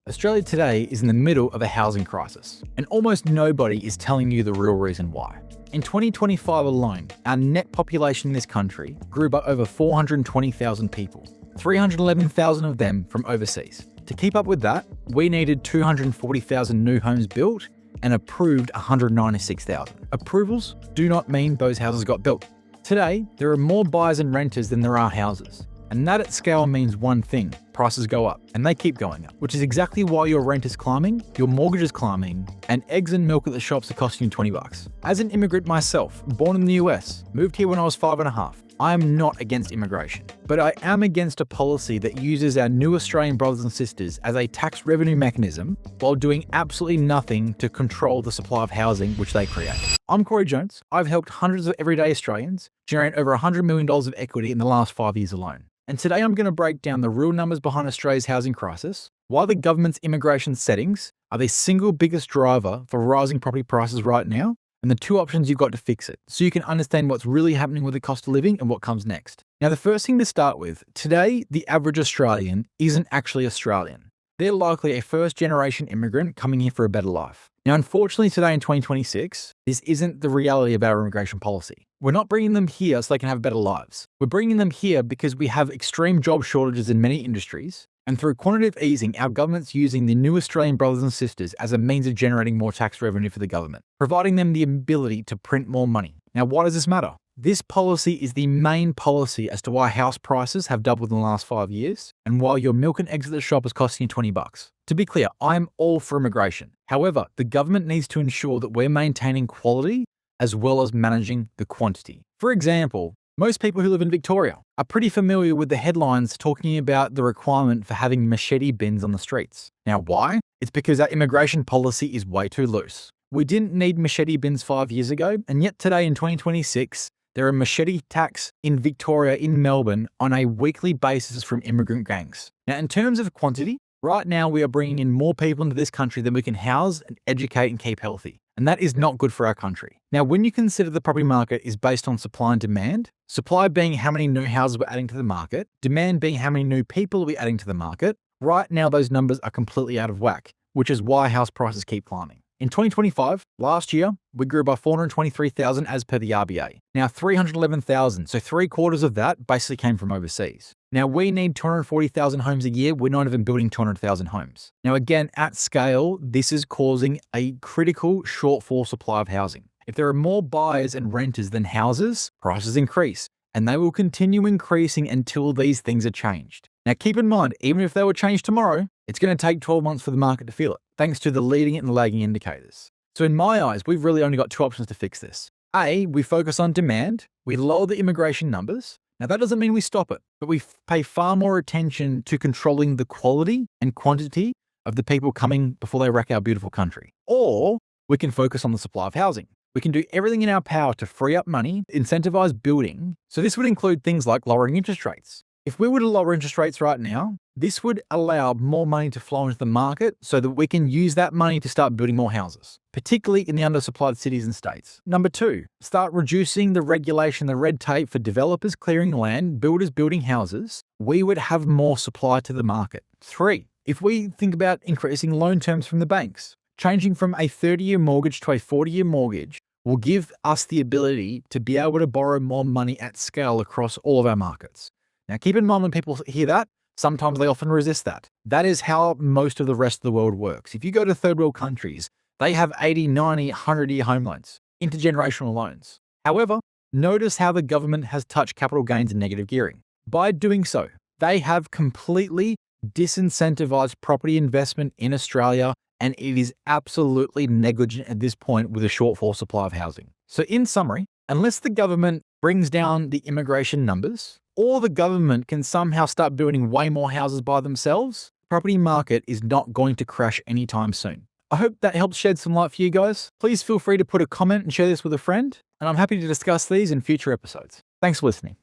Australia today is in the middle of a housing crisis, and almost nobody is telling you the real reason why. In 2025 alone, our net population in this country grew by over 420,000 people, 311,000 of them from overseas. To keep up with that, we needed 240,000 new homes built and approved 196,000. Approvals do not mean those houses got built. Today, there are more buyers and renters than there are houses. And that at scale means one thing: prices go up, and they keep going up, which is exactly why your rent is climbing, your mortgage is climbing, and eggs and milk at the shops are costing you $20. As an immigrant myself, born in the US, moved here when I was 5.5, I am not against immigration, but I am against a policy that uses our new Australian brothers and sisters as a tax revenue mechanism while doing absolutely nothing to control the supply of housing which they create. I'm Corey Jones. I've helped hundreds of everyday Australians generate over $100 million of equity in the last 5 years alone. And today I'm going to break down the real numbers behind Australia's housing crisis, why the government's immigration settings are the single biggest driver for rising property prices right now, and the two options you've got to fix it, so you can understand what's really happening with the cost of living and what comes next. Now, the first thing to start with, today the average Australian isn't actually Australian. They're likely a first-generation immigrant coming here for a better life. Now, unfortunately, today in 2026, this isn't the reality of our immigration policy. We're not bringing them here so they can have better lives. We're bringing them here because we have extreme job shortages in many industries, and through quantitative easing, our government's using the new Australian brothers and sisters as a means of generating more tax revenue for the government, providing them the ability to print more money. Now, why does this matter? This policy is the main policy as to why house prices have doubled in the last 5 years, and why your milk and eggs at the shop is costing you $20. To be clear, I'm all for immigration. However, the government needs to ensure that we're maintaining quality as well as managing the quantity. For example, most people who live in Victoria are pretty familiar with the headlines talking about the requirement for having machete bins on the streets. Now, why? It's because our immigration policy is way too loose. We didn't need machete bins 5 years ago, and yet today in 2026, there are machete attacks in Victoria, in Melbourne, on a weekly basis from immigrant gangs. Now, in terms of quantity, right now we are bringing in more people into this country than we can house and educate and keep healthy. And that is not good for our country. Now, when you consider the property market is based on supply and demand, supply being how many new houses we're adding to the market, demand being how many new people we're adding to the market, right now those numbers are completely out of whack, which is why house prices keep climbing. In 2025, last year, we grew by 423,000 as per the RBA. Now 311,000, so 3/4 of that basically came from overseas. Now we need 240,000 homes a year. We're not even building 200,000 homes. Now again, at scale, this is causing a critical shortfall supply of housing. If there are more buyers and renters than houses, prices increase, and they will continue increasing until these things are changed. Now keep in mind, even if they were changed tomorrow, it's going to take 12 months for the market to feel it, thanks to the leading and lagging indicators. So in my eyes, we've really only got two options to fix this. A, we focus on demand, we lower the immigration numbers. Now that doesn't mean we stop it, but we pay far more attention to controlling the quality and quantity of the people coming before they wreck our beautiful country. Or we can focus on the supply of housing. We can do everything in our power to free up money, incentivize building. So this would include things like lowering interest rates. If we were to lower interest rates right now, this would allow more money to flow into the market so that we can use that money to start building more houses, particularly in the undersupplied cities and states. Number two, start reducing the regulation, the red tape for developers clearing land, builders building houses. We would have more supply to the market. Three, if we think about increasing loan terms from the banks, changing from a 30-year mortgage to a 40-year mortgage will give us the ability to be able to borrow more money at scale across all of our markets. Now, keep in mind when people hear that, sometimes they often resist that. That is how most of the rest of the world works. If you go to third world countries, they have 80, 90, 100-year home loans, intergenerational loans. However, notice how the government has touched capital gains and negative gearing. By doing so, they have completely disincentivized property investment in Australia, and it is absolutely negligent at this point with a shortfall supply of housing. So in summary, unless the government brings down the immigration numbers, or the government can somehow start building way more houses by themselves, the property market is not going to crash anytime soon. I hope that helps shed some light for you guys. Please feel free to put a comment and share this with a friend, and I'm happy to discuss these in future episodes. Thanks for listening.